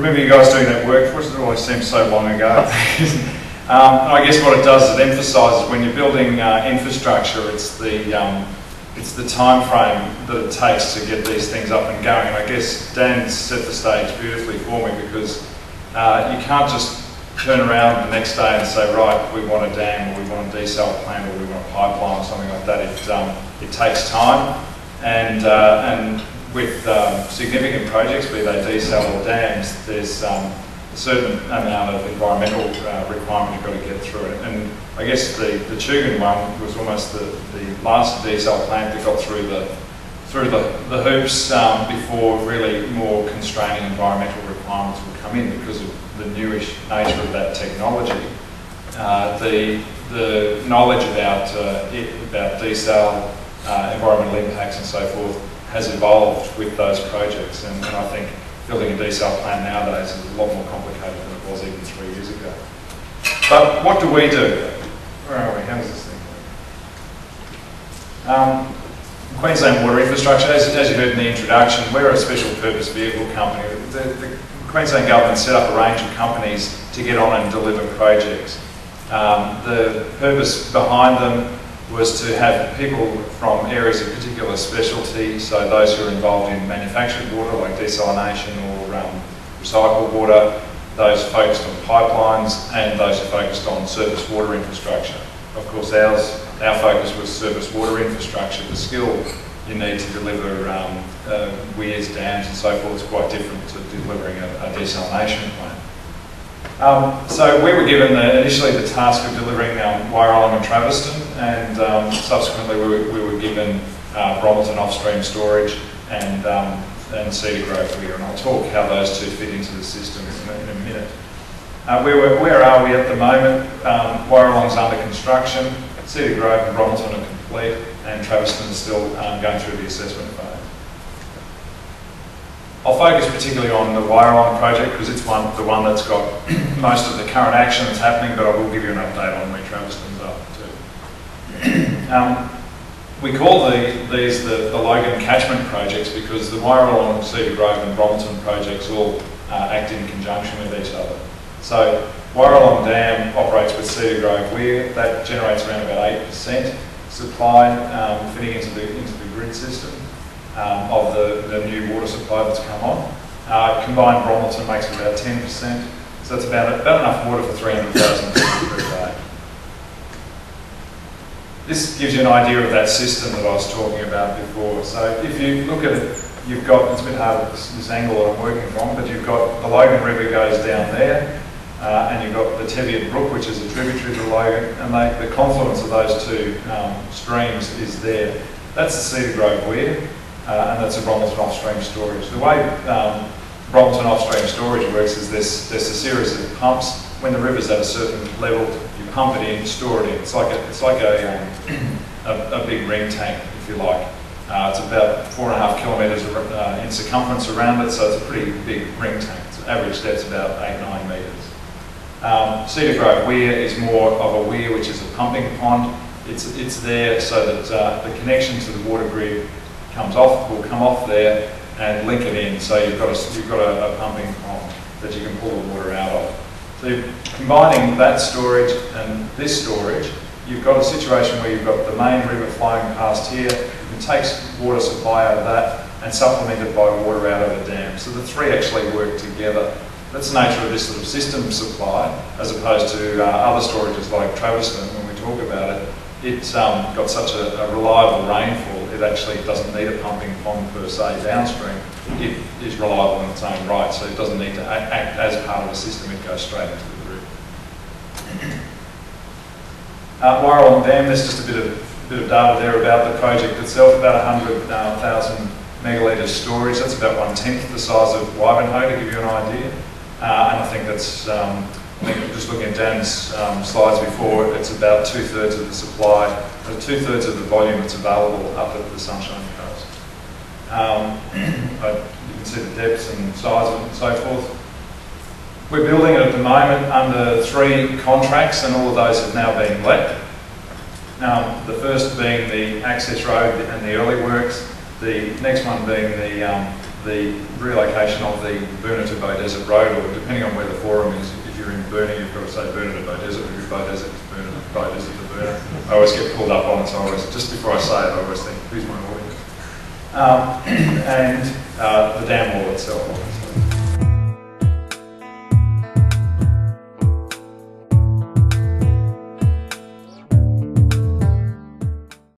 remember you guys doing that work for us. It always seems so long ago. I guess what it does is it emphasises when you're building infrastructure, it's the time frame that it takes to get these things up and going. And I guess Dan set the stage beautifully for me, because you can't just turn around the next day and say, right, we want a dam, or we want a desal plant, or we want a pipeline, or something like that. It takes time, and with significant projects, be they desal or dams, there's a certain amount of environmental requirement you've got to get through it. And I guess the Chugan one was almost the last desal plant that got through the hoops before really more constraining environmental requirements would come in because of the newish nature of that technology. The knowledge about desal, environmental impacts and so forth has evolved with those projects, and I think building a desal plant nowadays is a lot more complicated than it was even 3 years ago. But what do we do? Where are we? How does this thing work? Queensland Water Infrastructure, as you heard in the introduction, we're a special purpose vehicle company. The Queensland Government set up a range of companies to get on and deliver projects. The purpose behind them was to have people from areas of particular specialty, so those who are involved in manufactured water like desalination or recycled water, those focused on pipelines, and those who focused on surface water infrastructure. Of course, our focus was surface water infrastructure. The skill you need to deliver weirs, dams and so forth is quite different to delivering a desalination plant. So we were given initially the task of delivering Wyeralong and Traveston, and subsequently we were given Bromelton off-stream storage and Cedar Grove Weir, and I'll talk how those two fit into the system in a minute. Where are we at the moment? Wyeralong's under construction, Cedar Grove and Bromelton are complete, and Traveston is still going through the assessment phase. I'll focus particularly on the Wyeralong project because it's the one that's got most of the current action that's happening, but I will give you an update on where Traveston's up to. We call these the Logan catchment projects because the Wyeralong, Cedar Grove and Bromelton projects all act in conjunction with each other. So Wyeralong Dam operates with Cedar Grove Weir. That generates around about 8% supply fitting into the grid system of the new water supply that's come on. Combined Bromelton makes about 10%, so that's about enough water for 300,000 people per day. This gives you an idea of that system that I was talking about before. So if you look at it, you've got, it's a bit hard at this angle that I'm working from, but you've got the Logan River goes down there, and you've got the Teviot Brook, which is a tributary to Logan, and the confluence of those two streams is there. That's the Cedar Grove Weir, and that's a Bromelton off-stream storage. The way Bromelton off-stream storage works is there's a series of pumps. When the river's at a certain level, you pump it in, store it in. It's like a big ring tank, if you like. It's about 4.5 kilometres in circumference around it, so it's a pretty big ring tank. Its average depth's about 8-9 metres. Cedar Grove Weir is more of a weir, which is a pumping pond. It's there so that the connection to the water grid will come off there and link it in. So you've got a pumping pond that you can pull the water out of. So you're combining that storage and this storage, you've got a situation where you've got the main river flowing past here. It takes water supply out of that and supplemented by water out of the dam. So the three actually work together. That's the nature of this sort of system supply, as opposed to other storages like Traveston. When we talk about it, it's got such a reliable rainfall, it actually doesn't need a pumping pond per se downstream. It is reliable in its own right, so it doesn't need to act as part of a system, it goes straight into the grid. Wyeralong Dam, there's just a bit of data there about the project itself, about 100,000 megalitres storage. That's about 1/10 the size of Wivenhoe, to give you an idea. And I think that's, just looking at Dan's slides before, it's about 2/3 of the supply, 2/3 of the volume that's available up at the Sunshine Coast. You can see the depths and size and so forth. We're building it at the moment under 3 contracts, and all of those have now been let. The first being the access road and the early works, the next one being the the relocation of the Burner to Bow Desert Road, or depending on where the forum is, if you're in Burner, you've got to say Burner to Bow Desert, or if you're Bow Desert, it's Burner, Bow Desert to Burner. I always get pulled up on it, so I always, just before I say it, I always think, who's my audience? And the dam wall itself, obviously.